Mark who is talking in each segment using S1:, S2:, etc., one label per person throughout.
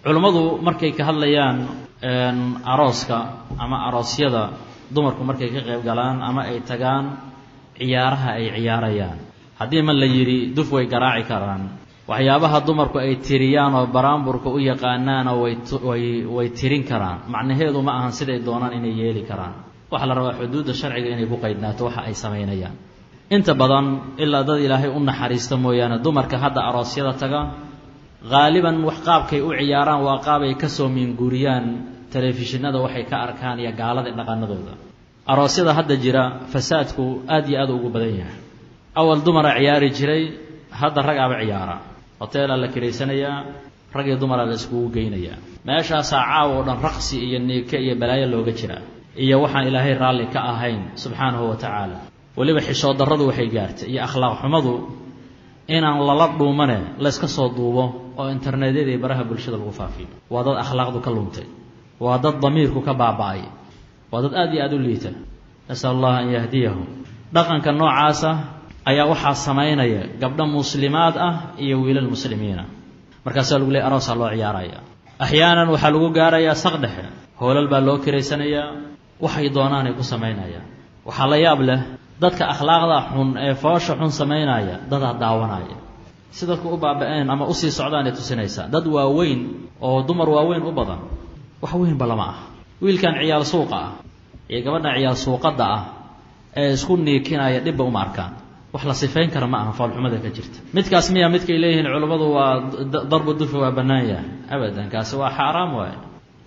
S1: culimadu markay ka hadlayaan arooska ama aroosyada dumarku markay ka qayb galaan ama ay tagaan ciyaaraha ay ciyaarayaan haddii man la yidhi duf way garaaci karaan waxyaabaha dumarku ay tiriyaan oo baraamburka u yaqaanaana way tirin karaan macnaheedu ma ahan siday doonaan inay yeeli karaan waxa la rabaa xuduudda sharciga inay ku qaydnaato waxa ay samaynayaan inta badan ilaa dad ilaahay u naxariista mooyaane dumarka hadda aroosyada taga qaaliban wax qaabkay u ciyaaraan waa qaabay ka soo miinguuriyaan telefishinada waxay ka arkaan iyo gaalada dhaqanadooda aroosyada hadda jira fasaadku aad iyo aad ugu badan yahay awal dumara ciyaari jiray hadda rag aba ciyaara hoteela la kireysanayaa rag iyo dumar la iskugu geynayaa meeshaas caaw oo dhan raqsi iyo neeke iyo balaayo looga jira iyo waxaan ilaahay raalli ka ahayn subxaanahu wa tacaala waliba xishood darradu waxay gaartay iyo akhlaaq xumadu inaan lala dhuumane la iska soo duubo oo internetyada iyo baraha bulshada lagu faafiyo waa dad akhlaaqdu ka luntay waa dad damiirku ka baaba'ay waa dad aad iyo aad u liita nasal allah an yahdiyahum dhaqanka noocaasa ayaa waxaa samaynaya gabdho muslimaad ah iyo wiilal muslimiina markaasaa lagu leeyahay aroosaa loo ciyaaraya axyaanan waxaa lagu gaarayaa saq dhexe hoolal baa loo kiraysanayaa waxay doonaanay ku samaynayaan waxaa la yaab leh dadka akhlaaqda xun ee foosha xun samaynaya dadaa daawanaya si dadku u baaba'een ama usii socdaan ay tusinaysaa dad waaweyn oo dumar waaweyn u badan wax weynba lama ah wiilkan ciyaal suuqa ah iyo gabadhan ciyaal suuqadda ah ee isku niikinaya dhibba uma arkaan wax la sifayn kara ma aha foolxumada ka jirta midkaas miyaa midkay leeyihiin culimmadu waa darbu dufi waa bannaan yahay abadan kaasi waa xaaraam waaye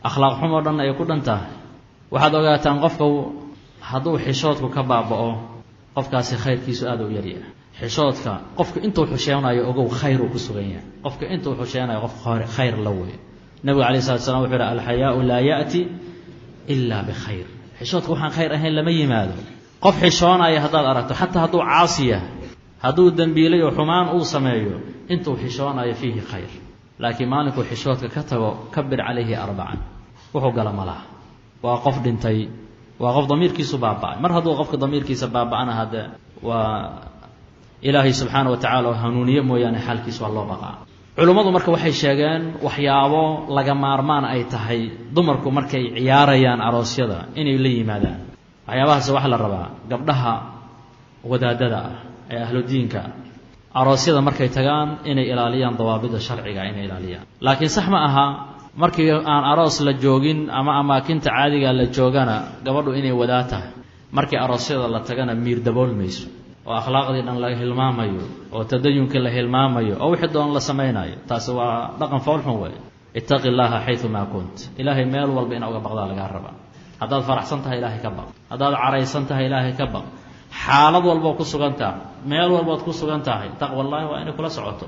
S1: akhlaaq xumo dhan ay ku dhan tahay waxaad ogaataan qofka hadduu xishoodku ka baaba'o qofkaasi khayrkiisu aad u yaryahay xishoodka qofka intuu xusheenayo ogow khayr uu ku sugan yahay qofka intuu xusheenayo qof khayr la weeyo nabiga calayhi salatu wasalaam wuxuu yidhi alxayaau laa ya'ti ilaa bikhayr xishoodka waxaan khayr ahayn lama yimaado qof xishoonaya haddaad aragto xataa hadduu caasi yahay hadduu dembiilay oo xumaan uu sameeyo intuu xishoonayo fiihi khayr laakiin maalinkuu xishoodka ka tago kabir calayhi arbacan wuxuu gala ma laha waa qof dhintay waa qof damiirkiisu baaba'ay mar hadduu qofka damiirkiisa baaba'ana hadde waa ilaahay subxaana wa tacaala oo hanuuniye mooyaane xaalkiisa waa loo baqaa culummadu marka waxay sheegeen waxyaabo laga maarmaan ay tahay dumarku markay ciyaarayaan aroosyada inay la yimaadaan waxyaabahaas waxaa la rabaa gabdhaha wadaadada ah ee ahludiinka aroosyada markay tagaan inay ilaaliyaan dawaabida sharciga inay ilaaliyaan laakiin sax ma aha markii aan aroos la joogin ama amaakinta caadiga la joogana gabadhu inay wadaa tahay markii aroosyada la tagana miir daboolmayso oo akhlaaqdii dhan laga hilmaamayo oo tadayunkii la hilmaamayo oo wixii doon la samaynayo taasi waa dhaqan foolxun weeye ittaqi llaaha xayumaa kunt ilaahay meel walba ina uga baqdaa lagaa rabaa haddaad faraxsan tahay ilaahay ka baq haddaad caraysan tahay ilaahay ka baq xaalad walboo ku sugan tahay meel walbood ku sugan tahay taqwa llaahi waa inay kula socoto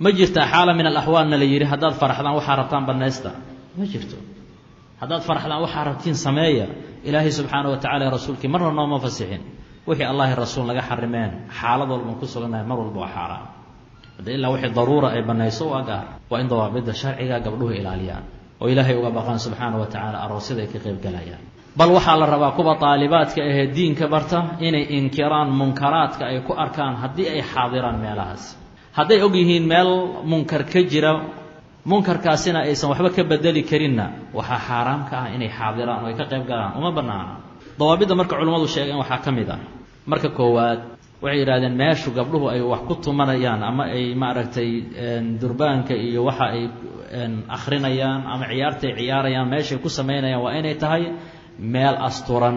S1: ma jirtaa xaala min alaxwaalna la yidhi haddaad faraxdaan waxaa rabtaan bannaysta ma jirto haddaad faraxdaan waxaa rabtiin sameeya ilaahay subxaana wa tacala rasuulkii marna nooma fasixin wixii allahi rasuul laga xarimeen xaalad walban ku sugannahay mar walba waa xaaraan hadda ilaa wixii daruura ay bannayso waa gaar waa in dawaabidda sharciga gabdhuhu ilaaliyaan oo ilaahay uga baqaan subxaana wa tacaala aroosyada ay ka qayb galayaan bal waxaa la rabaa kuwa taalibaadka ahee diinka barta inay inkiraan munkaraadka ay ku arkaan haddii ay xaadiraan meelahaas hadday og yihiin meel munkar ka jira munkarkaasina aysan waxba ka bedeli karinna waxaa xaaraam ka ah inay xaadiraan oo ay ka qayb galaan uma bannaana dawaabidda marka culimmadu sheegeen waxaa ka mid ah marka koowaad waxay yidhahdeen meeshu gabdhuhu ay wax ku tumanayaan ama ay maaragtay durbaanka iyo waxa ay akhrinayaan ama ciyaartay ciyaarayaan meeshay ku samaynayaan waa inay tahay meel asturan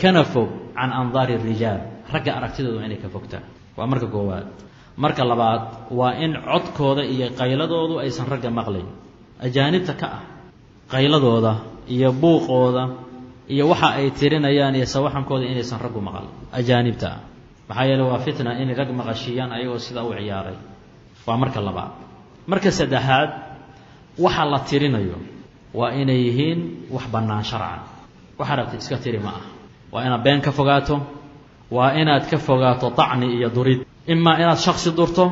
S1: kana fog can andaari rijaal ragga aragtidooda waa inay ka fogtaan waa marka koowaad marka labaad waa in codkooda iyo qayladoodu aysan ragga maqlayn ajaanibta ka ah qayladooda iyo buuqooda iyo waxa ay tirinayaan iyo sawaxankooda inaysan raggu maqal ajaanibta ah maxaa yeele waa fitna inay rag maqashiiyaan ayagoo sidaa u ciyaaray waa marka labaad marka saddexaad waxa la tirinayo waa inay yihiin wax bannaan sharcan waxa rabtid iska tiri ma ah waa inaad been ka fogaato waa inaad ka fogaato tacni iyo durid imaa inaad shaksi durto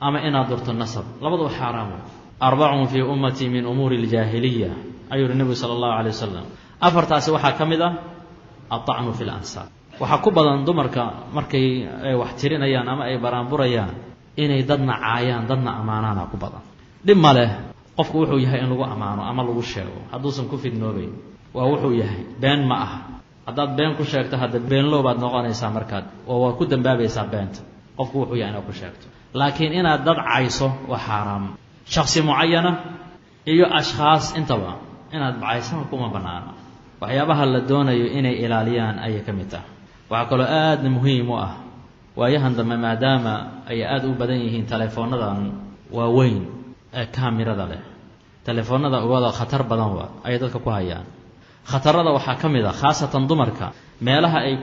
S1: ama inaad durto nasab labaduba xaaraam wey arbacun fii ummatii min umuuri aljaahiliya ayuu yihi nebigu sala allahu calay wasalam afartaasi waxaa ka mid ah altacnu fi lansaab waxaa ku badan dumarka markay ay wax tirinayaan ama ay baraanburayaan inay dadna caayaan dadna ammaanaana ku badan dhib ma leh qofku wuxuu yahay in lagu amaano ama lagu sheego hadduusan ku fidnoobayn waa wuxuu yahay been ma aha haddaad been ku sheegto hadda beenlow baad noqonaysaa markaad oo waad ku dambaabaysaa beenta qofku wuxuu yahay inaad ku sheegto laakiin inaad dad cayso waa xaaraam shakhsi mucayana iyo ashkhaas intaba inaad bacaysana kuma bannaana waxyaabaha la doonayo inay ilaaliyaan ayay ka mid tahay waxaa kaloo aadna muhiim u ah waayahan dambe maadaama ay aad u badan yihiin teleefoonadan waaweyn ee kaamirada leh telefoonada wada khatar badan ay dadka ku hayaan khatarada waxaa ka mid ah khaasatan dumarka meelaha ay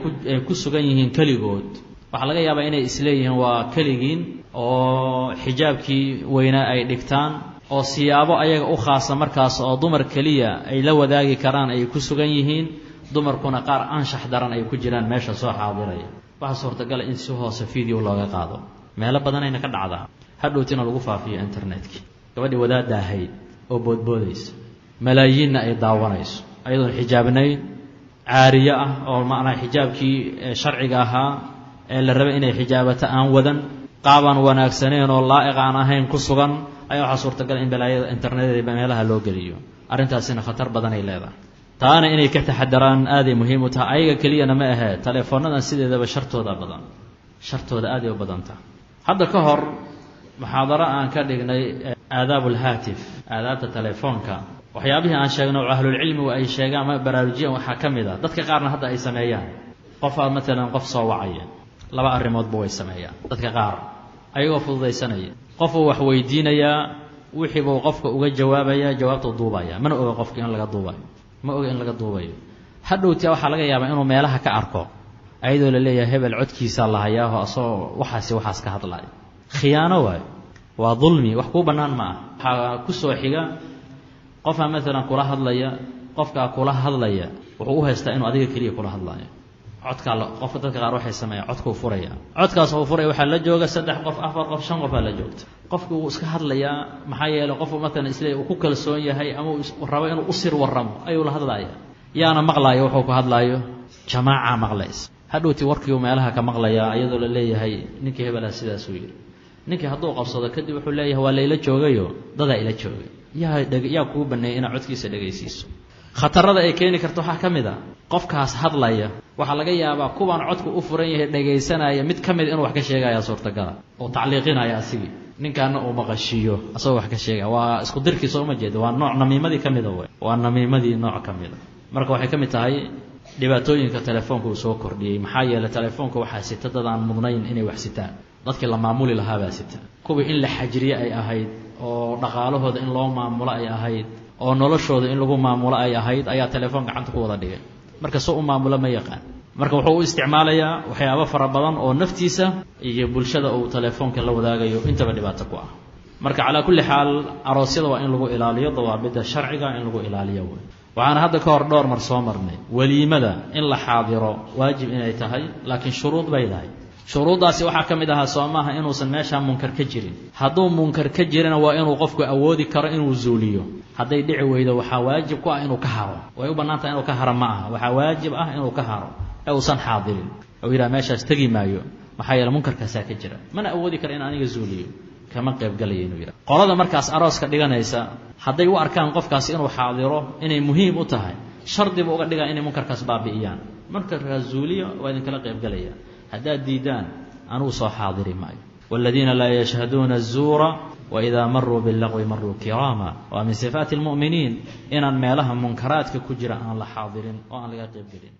S1: ku sugan yihiin keligood waxaa laga yaabaa inay isleeyihiin waa keligiin oo xijaabkii weynaa ay dhigtaan oo siyaabo ayaga u khaasa markaas oo dumar keliya ay la wadaagi karaan ay ku sugan yihiin dumarkuna qaar anshax daran ay ku jiraan meesha soo xaadiraya waxaa suurtagala in si hoose video looga qaado meelo badanayna ka dhacdaa hadhowtina lagu faafiyo internetkii gabadhii wadaadda ahayd oo boodboodaysa malaayiinna ay daawanayso ayadoon xijaabnayn caariye ah oo macnaa xijaabkii sharciga ahaa ee la rabay inay xijaabato aan wadan qaabaan wanaagsaneen oo laa'iq aan ahayn ku sugan ayaa waxaa suurtagala in balaayada interneteeda meelaha loo geliyo arrintaasina khatar badan ay leedahay taana inay ka taxadaraan aaday muhiim u tahay ayaga keliyana ma ahee teleefoonadan sideedaba shartooda badan shartooda aaday u badan tahay hadda ka hor muxaadaro aan ka dhignay aadaabulhaatif aadaabta telefoonka waxyaabihii aan sheegno oo ahlulcilmigu ay sheegaan ama baraarujiyaan waxaa ka mid a dadka qaarna hadda ay sameeyaan qofaad matalan qof soo wacaya laba arrimoodba way sameeyaan dadka qaar ayagoo fududaysanaya qofuu wax weydiinayaa wixii buu qofka uga jawaabayaa jawaabtuu duubaya mana oga qofka in laga duubayo ma oga in laga duubayo hadhowtia waxaa laga yaabaa inuu meelaha ka arko ayadoo la leeyahay hebel codkiisaa la hayaaho asagoo waxaas ka hadlaya khiyaano waayo waa dulmi wax kuu bannaan ma ah waxaa ku soo xiga qofaa maalan kula hadlaya qofkaa kula hadlaya wuxuu u haystaa inuu adiga keliya kula hadlayo codkaa qofka dadka qaar waxay sameeyaan codkuu furaya codkaas uu furaya waxaa la jooga 3 qof 4 qof 5 qofaa la joogta qofku wuu iska hadlayaa maxaa yeelay qofku maalan isla uu ku kalsoon yahay ama uu rabo inuu u sir warramo ayuu la hadlayaa yaana maqlaayo wuxuu ku hadlaayo jamaaca maqlays hadhowti warkii uu meelaha ka maqlayaa iyadoo la leeyahay ninkii hebelaa sidaas uu yiri ninkii hadduu qabsado kadib wuxuu leeyahay waa layla joogayo dadaa ila joogay yaa kuu baneeyay inaad codkiisa dhegaysiiso khatarada ay keeni karto waxaa ka mid a qofkaas hadlaya waxaa laga yaabaa kuwaan codku u furan yahay dhegaysanaya mid ka mid inuu wax ka sheegaya suurtagala oo tacliiqinaya asigii ninkaana uu maqashiiyo asagoo wax ka sheegaya waa isku dirkii soo ma jeeda waa nooc namiimadii ka mida wey waa namiimadii nooc ka mida marka waxay ka mid tahay dhibaatooyinka telefoonka uu soo kordhiyey maxaa yeelay telefoonka waxaa sita dad aan mudnayn inay wax sitaan dadkii la maamuli lahaabaa sita kuwii in la xajriye ay ahayd oo dhaqaalahooda in loo maamulo ay ahayd oo noloshooda in lagu maamulo ay ahayd ayaa telefoon gacanta ku wada dhigay marka soo u maamulo ma yaqaan marka wuxuu u isticmaalayaa waxyaabo fara badan oo naftiisa iyo bulshada uu telefoonka la wadaagayo intaba dhibaato ku ah marka calaa kulli xaal aroosyada waa in lagu ilaaliyo dawaabidda sharciga in lagu ilaaliyo wey waxaana hadda ka hor dhowr mar soo marnay waliimada in la xaadiro waajib inay tahay laakiin shuruud bay tahay shuruuddaasi waxaa ka mid ahaa soo maaha inuusan meeshaa munkar ka jirin hadduu munkar ka jirina waa inuu qofku awoodi karo inuu zuuliyo hadday dhici weydo waxaa waajib ku ah inuu ka haro way u bannaan tahay inuu ka haro ma aha waxaa waajib ah inuu ka haro ee uusan xaadirin oo yidhaha meeshaas tegi maayo maxaa yeele munkarkaasaa ka jira mana awoodi karo in aniga zuuliyo kama qaybgalaya inuu yidhaha qolada markaas arooska dhiganaysa hadday u arkaan qofkaasi inuu xaadiro inay muhiim u tahay shardiba uga dhigaa inay munkarkaas baabi'iyaan munkarkaas zuuliyo waa idinkala qaybgalaya haddaad diidaan anugu soo xaadiri maayo والذين لا يشهدون الزور وإذا مروا باللغو مروا كراما ومن صفات المؤمنين إن meelaha munkaraadka ku jira aan la xaadirin oo aan laga qayb galin